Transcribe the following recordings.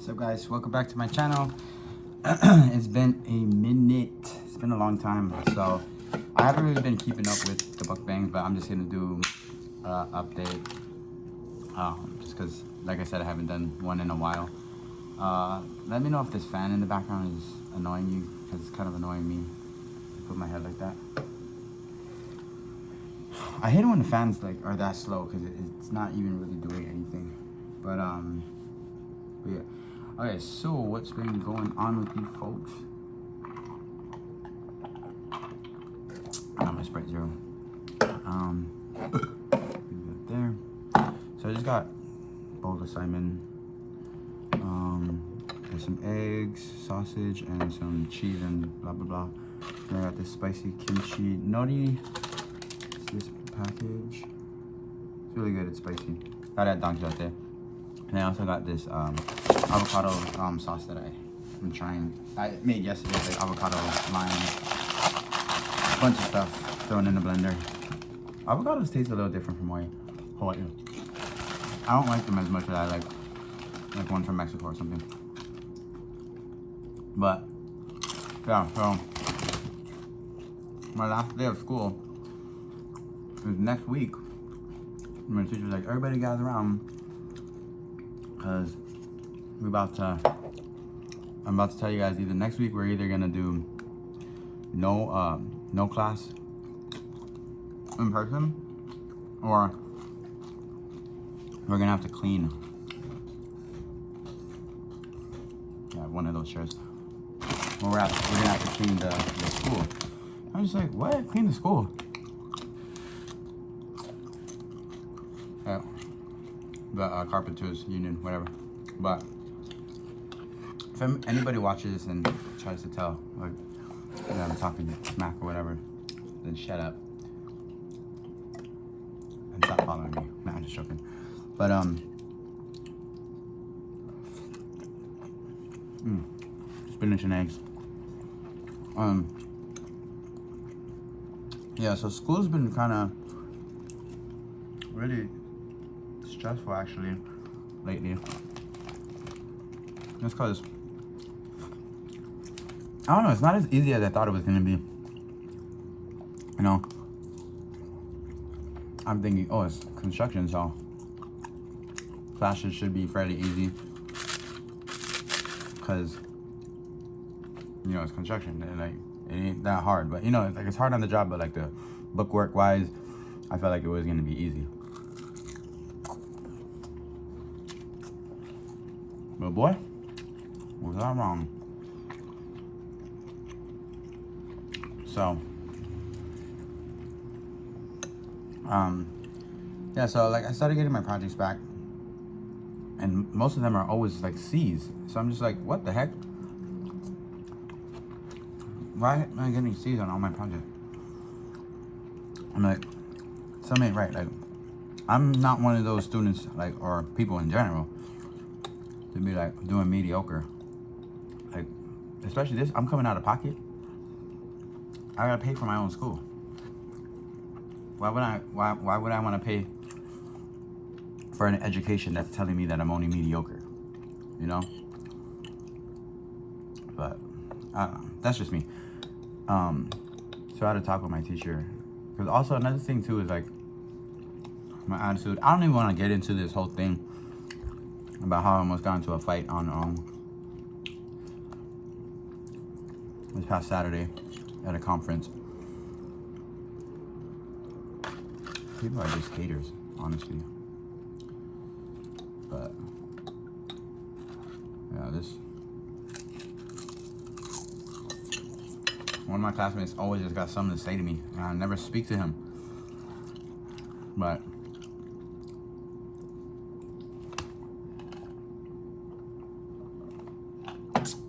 What's up, guys? Welcome back to my channel. It's been a minute. It's been a long time. So I haven't really been keeping up with the mukbangs, but I'm just gonna do update. Just because, like I said, I haven't done one in a while. Let me know if this fan in the background is annoying you, because it's kind of annoying me to put my head like that. I hate it when the fans are that slow, because it's not even really doing anything. But yeah. Okay, so what's been going on with you folks? I got my Sprite Zero. Leave that there. So I just got bowl of Simon. There's some eggs, sausage, and some cheese and blah blah blah. Then I got this spicy kimchi nori. It's this package. It's really good. It's spicy. Got it at Don Quixote. And I also got this avocado sauce that I'm trying. I made yesterday, like avocado, lime, a bunch of stuff thrown in the blender. Avocados taste a little different from Hawaii. I don't like them as much as I like one from Mexico or something. But yeah, so my last day of school is next week. And my teacher's like, everybody gather around, because I'm about to tell you guys, either next week we're either gonna do no class in person, or we're gonna have to clean one of those chairs. Or we're gonna have to clean the school. I'm just like, what? Clean the school? The Carpenters Union, whatever. But if anybody watches and tries to tell, like, I'm talking smack or whatever, then shut up and stop following me. Nah, I'm just joking. But spinach and eggs. Yeah. So school's been kind of really stressful actually lately. Just because I don't know, it's not as easy as I thought it was gonna be. You know, I'm thinking, oh, it's construction, so classes should be fairly easy, because you know it's construction and it ain't that hard. But you know, it's hard on the job, but the bookwork wise, I felt like it was gonna be easy. But boy, was I wrong. So, yeah, so I started getting my projects back, and most of them are always C's. So I'm just like, what the heck? Why am I getting C's on all my projects? I'm like, something ain't right. I'm not one of those students, or people in general, to be doing mediocre. Especially this, I'm coming out of pocket. I gotta pay for my own school. Why would I want to pay for an education that's telling me that I'm only mediocre? You know? But I don't know. That's just me. So I had to talk with my teacher, because also another thing too is my attitude. I don't even want to get into this whole thing about how I almost got into a fight on this past Saturday at a conference. People are just haters, honestly. But yeah, one of my classmates always just got something to say to me, and I never speak to him. But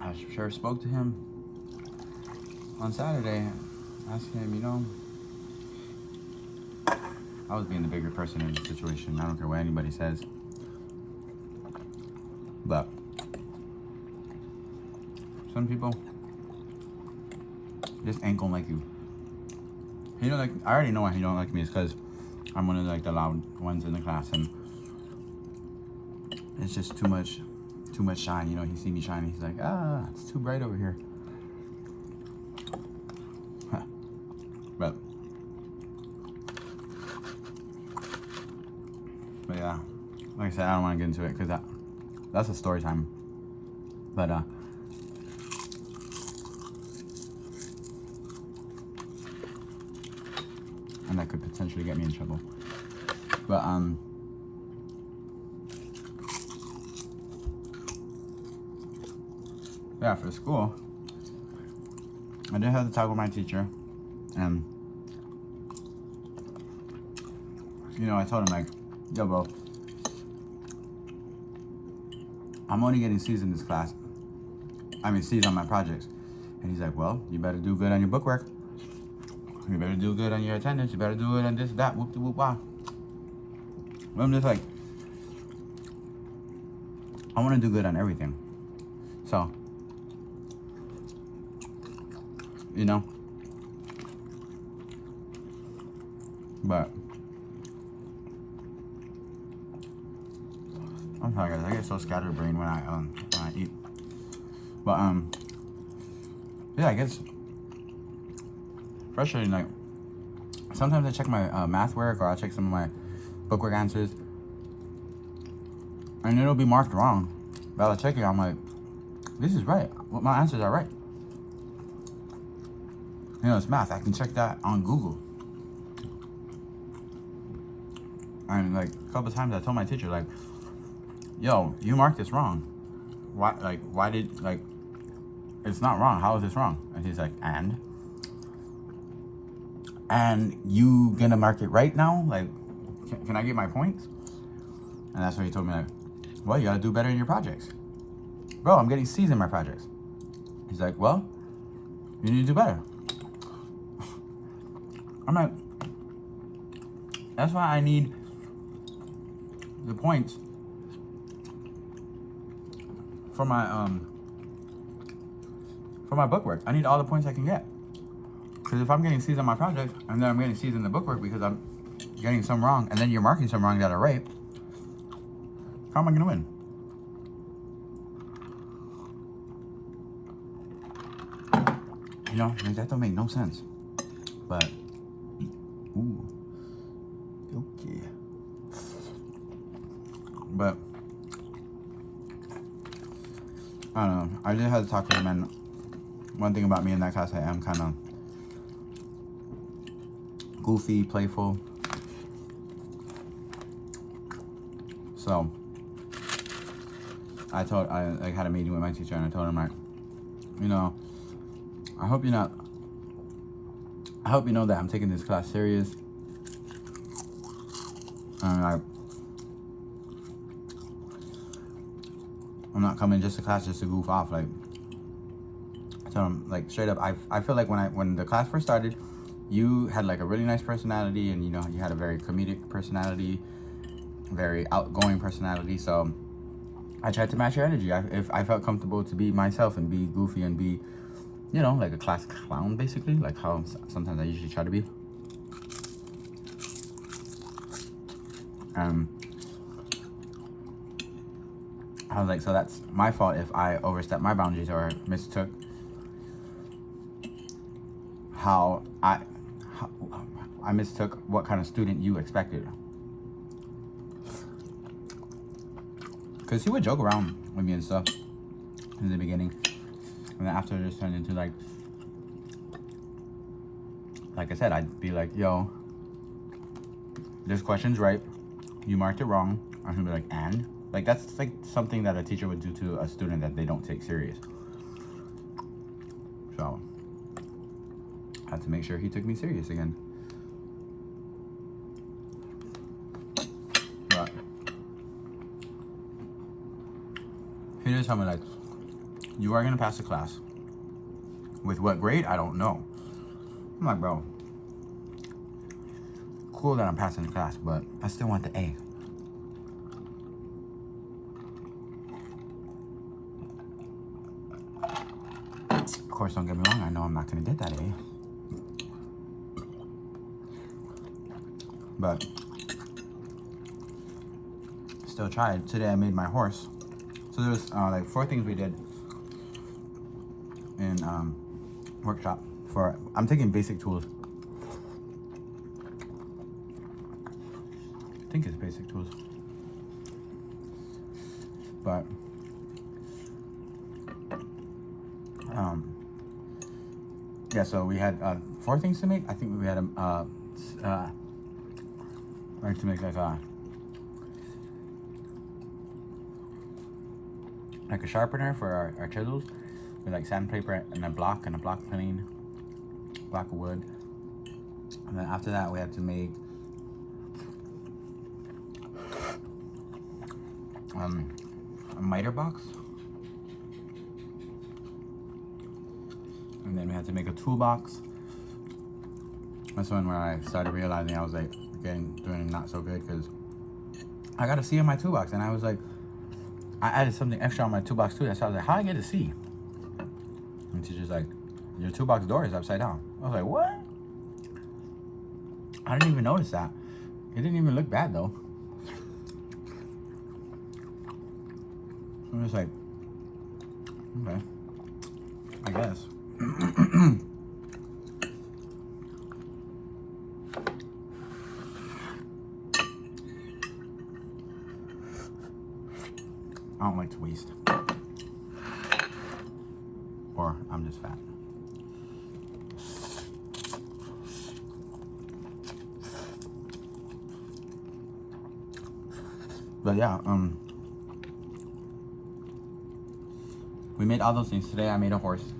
I sure spoke to him on Saturday, asking him, you know, I was being the bigger person in the situation. I don't care what anybody says. But some people just ain't gonna like you. I already know why he don't like me. It's because I'm one of the loud ones in the class, and it's just too much too much shine. You know, he see me shining. He's like, ah, it's too bright over here. But yeah, like I said, I don't want to get into it because that's a story time. But and that could potentially get me in trouble. But yeah, for school, I did have to talk with my teacher, and you know, I told him like, yo, bro, I'm only getting C's in this class. I mean, C's on my projects. And he's like, well, you better do good on your bookwork. You better do good on your attendance. You better do good on this, that, whoop, whoop, wow. Well, I'm just like, I want to do good on everything. So, you know, but I'm sorry guys, I get so scatterbrained when I eat. But yeah, I guess frustrating. Like sometimes I check my math work, or I check some of my bookwork answers, and it'll be marked wrong. But I'll check it. I'm like, this is right. Well, my answers are right. You know, it's math. I can check that on Google. And like a couple of times, I told my teacher like, yo, you marked this wrong. Why? Like, why did like? It's not wrong. How is this wrong? And he's like, and you gonna mark it right now? Like, can I get my points? And that's when he told me like, well, you gotta do better in your projects. Bro, I'm getting C's in my projects. He's like, well, you need to do better. I'm like, that's why I need the points for my bookwork. I need all the points I can get. Because if I'm getting C's on my project, and then I'm getting C's in the bookwork because I'm getting some wrong, and then you're marking some wrong that are right, how am I gonna win? You know, like, that don't make no sense. But, ooh, okay. But, I don't know. I just had to talk to him, and one thing about me in that class, I am kind of goofy, playful. So, I like had a meeting with my teacher, and I told him like, you know, I hope you know that I'm taking this class serious. And I'm not coming just to class just to goof off. Like, I told him like straight up, I feel like when the class first started, you had like a really nice personality, and you know, you had a very comedic personality, very outgoing personality. So I tried to match your energy. If I felt comfortable to be myself and be goofy and be, you know, like a class clown, basically, like how sometimes I usually try to be. I was like, so that's my fault if I overstepped my boundaries or mistook how I mistook what kind of student you expected. Because he would joke around with me and stuff in the beginning. And then after it just turned into like I said, I'd be like, yo, this question's right. You marked it wrong. I'm gonna be like, and? Like, that's like something that a teacher would do to a student that they don't take serious. So, I had to make sure he took me serious again. But he just told me like, you are gonna pass the class. With what grade? I don't know. I'm like, bro, cool that I'm passing the class, but I still want the A. Of course, don't get me wrong, I know I'm not gonna get that A. But still tried. Today I made my horse So there's like 4 things we did in workshop for. I'm taking basic tools. I think it's basic tools, but yeah. So we had 4 things to make. I think we had like to make like a sharpener for our chisels with like sandpaper and a block plane, block of wood. And then after that we had to make a miter box. And then we had to make a toolbox. That's when where I started realizing I was like doing not so good, because I got a C in my toolbox, and I was like, I added something extra on my toolbox too. So I was like, how I get a C? And she's just like, your toolbox door is upside down. I was like, what? I didn't even notice that. It didn't even look bad though. I'm just like, okay, I guess. I don't like to waste. Or I'm just fat. But yeah, we made all those things. Today I made a horse.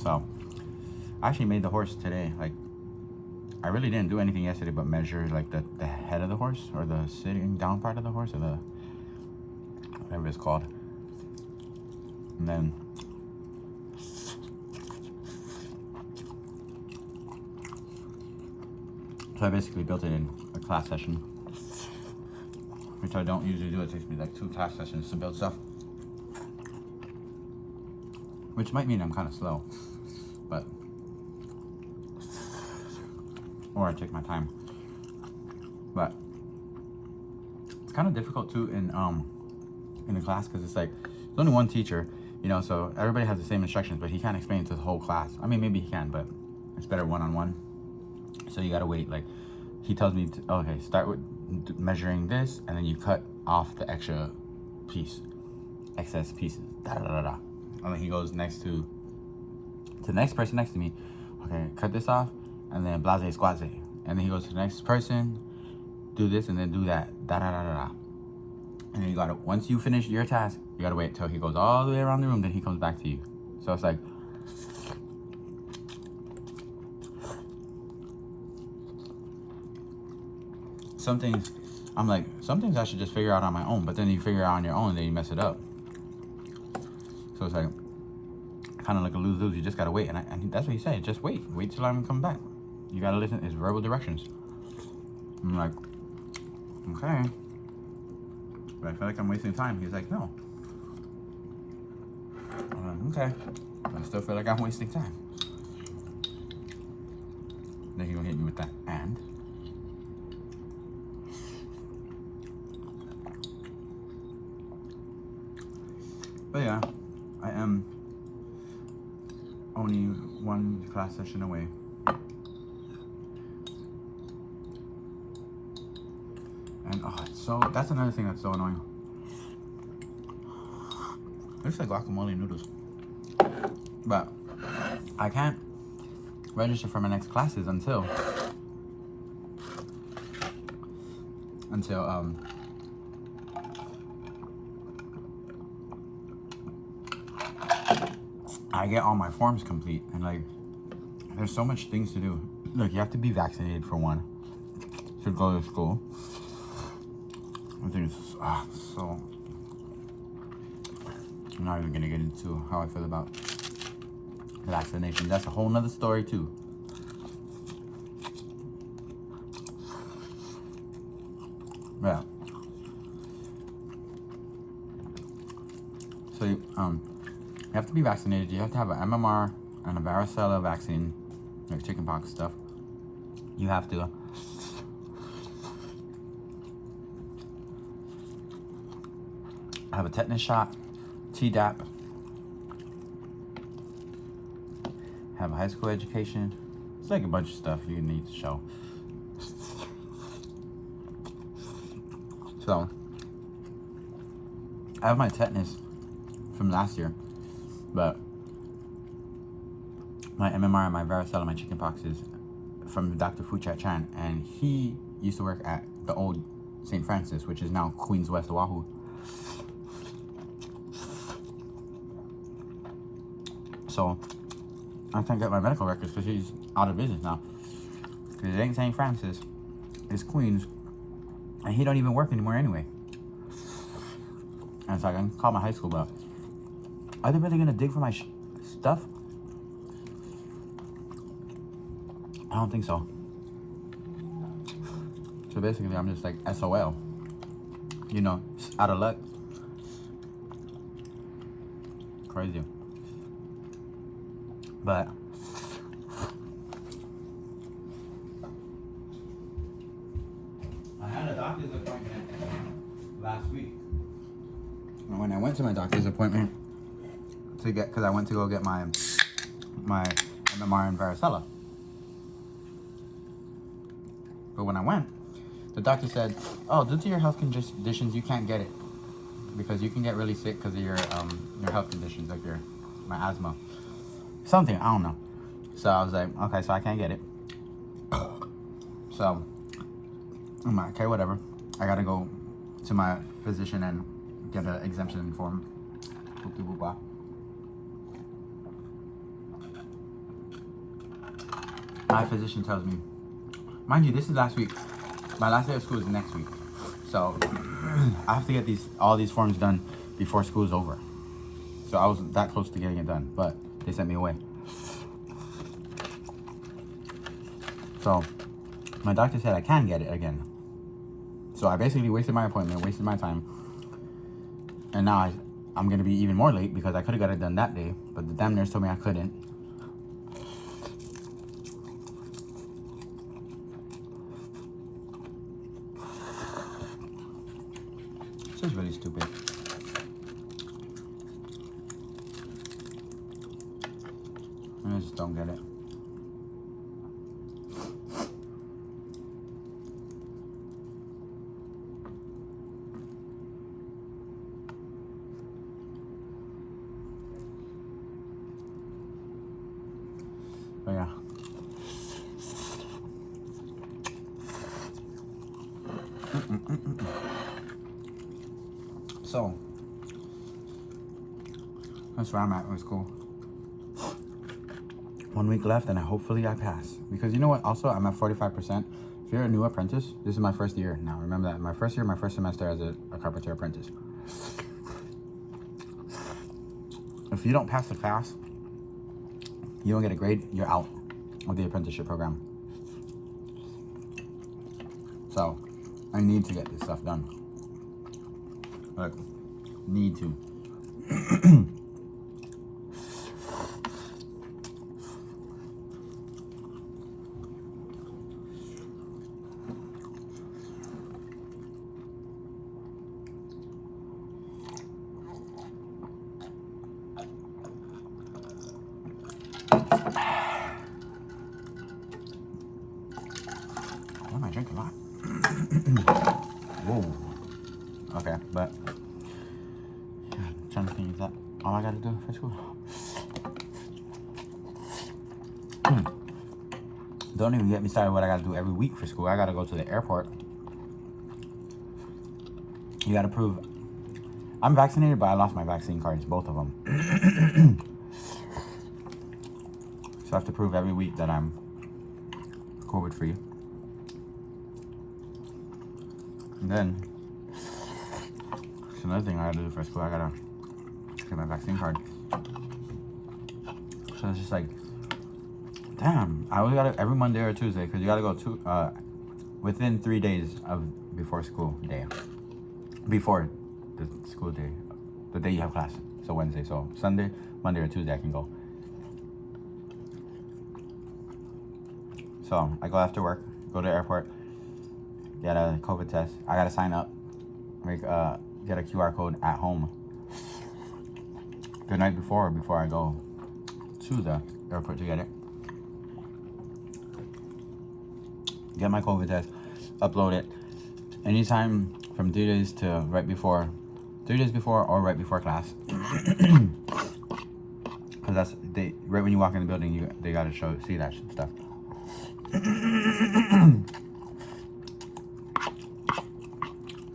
So I actually made the horse today. Like, I really didn't do anything yesterday but measure like the head of the horse, or the sitting down part of the horse, or the whatever it's called. And then so I basically built it in a class session, which I don't usually do. It takes me like 2 class sessions to build stuff, which might mean I'm kind of slow, but or I take my time. But it's kind of difficult too in the class, because it's like there's only one teacher, you know, so everybody has the same instructions, but he can't explain it to the whole class. I mean, maybe he can, but it's better one-on-one. So you gotta wait. Like, he tells me to, okay, start with measuring this, and then you cut off the extra piece, excess pieces, da da da da. And then he goes next to the next person next to me, okay, cut this off, and then blase squaze. And then he goes to the next person, do this, and then do that, da da da da da. And then you gotta, once you finish your task, you gotta wait till he goes all the way around the room, then he comes back to you. So it's like, some things, I'm like, some things I should just figure out on my own, but then you figure it out on your own and then you mess it up. So it's like, kind of like a lose-lose. You just gotta wait, and that's what he said, just wait till I'm coming back. You gotta listen, it's verbal directions. I'm like, okay. But I feel like I'm wasting time. He's like, no. I'm like, okay. But I still feel like I'm wasting time. Then he gonna hit me with that and. But yeah, I am only 1 class session away. And oh, it's so, that's another thing that's so annoying. Looks like guacamole noodles. But I can't register for my next classes until I get all my forms complete. And like, there's so much things to do. Look, you have to be vaccinated for one to go to school. I think it's so. I'm not even gonna get into how I feel about vaccination. That's a whole nother story too. Yeah. So you have to be vaccinated. You have to have an MMR and a varicella vaccine, like chickenpox stuff. You have to I have a tetanus shot, Tdap, have a high school education. It's like a bunch of stuff you need to show. So, I have my tetanus from last year, but my MMR and my varicella, my chickenpox is from Dr. Fuchat Chan, and he used to work at the old St. Francis, which is now Queens West Oahu. So I can't get my medical records because he's out of business now. Because it ain't St. Francis, it's Queens, and he don't even work anymore anyway. And so I can call my high school, but are they really gonna dig for my stuff? I don't think so. So basically, I'm just like SOL. You know, out of luck. Crazy. But I had a doctor's appointment last week. And when I went to my doctor's appointment to get, because I went to go get my MMR and varicella. But when I went, the doctor said, "Oh, due to your health conditions, you can't get it because you can get really sick because of your health conditions, like my asthma, something, I don't know." So I was like, "Okay, so I can't get it." So I'm like, "Okay, whatever. I gotta go to my physician and get an exemption form." My physician tells me, mind you, this is last week. My last day of school is next week. So I have to get all these forms done before school's over. So I was that close to getting it done, but they sent me away. So my doctor said I can get it again. So I basically wasted my appointment, wasted my time. And now I'm gonna be even more late because I could have got it done that day, but the damn nurse told me I couldn't. This is really stupid. I just don't get it. But yeah. So that's where I'm at with school. 1 week left, and hopefully I pass. Because you know what? Also, I'm at 45%. If you're a new apprentice, this is my first year now. Remember that. My first year, my first semester as a carpenter apprentice. If you don't pass the class, you don't get a grade, you're out of the apprenticeship program. So I need to get this stuff done. Like, need to. Why am I drinking a lot? Whoa. Okay, but yeah, I'm trying to think, is that all I gotta do for school? Don't even get me started what I gotta do every week for school. I gotta go to the airport. You gotta prove I'm vaccinated, but I lost my vaccine cards, both of them. So I have to prove every week that I'm COVID free. And then another thing I gotta do for school, I gotta get my vaccine card. So it's just like, damn, I always gotta, every Monday or Tuesday, because you gotta go within 3 days of before school day. Before the school day, the day you have class. So Wednesday, so Sunday, Monday or Tuesday I can go. So I go after work, go to the airport, get a COVID test. I gotta sign up, get a QR code at home the night before I go to the airport to get it. Get my COVID test, upload it anytime from 3 days to 3 days before or right before class. Cause that's right when you walk in the building, they gotta see that stuff.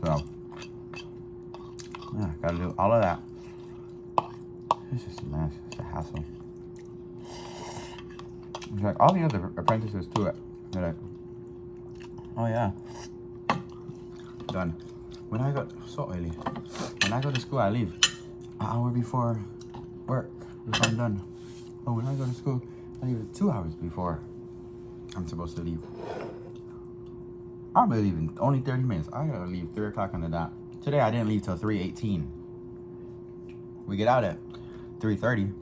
So yeah, gotta do all of that. It's just a mess. It's a hassle. It's like all the other apprentices to it. They're like, oh yeah, done. When I go When I go to school, I leave an hour before work if I'm done. Oh, when I go to school, I leave 2 hours before I'm supposed to leave. I'll be leaving only 30 minutes. I gotta leave 3 o'clock on the dot. Today I didn't leave till 3:18. We get out at 3:30.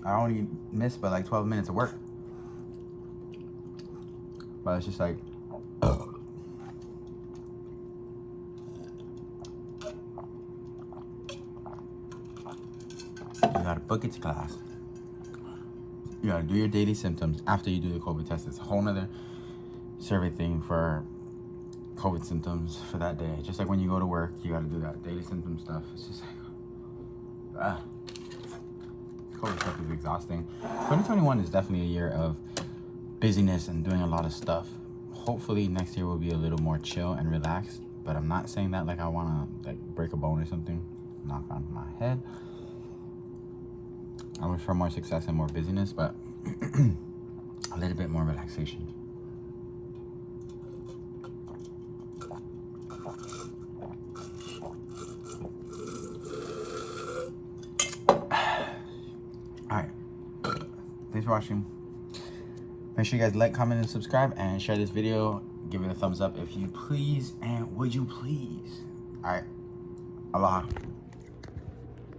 I only missed by like 12 minutes of work. But it's just like, you gotta book it to class. You gotta do your daily symptoms after you do the COVID test. It's a whole nother survey thing for COVID symptoms for that day. Just like when you go to work, you gotta do that daily symptom stuff. It's just like, COVID stuff is exhausting. 2021 is definitely a year of busyness and doing a lot of stuff. Hopefully next year will be a little more chill and relaxed, but I'm not saying that like I wanna like break a bone or something. Knock on my head. I wish for more success and more busyness, but a little bit more relaxation. Alright. Thanks for watching. Make sure you guys like, comment, and subscribe, and share this video. Give it a thumbs up if you please, and would you please? Alright. Aloha.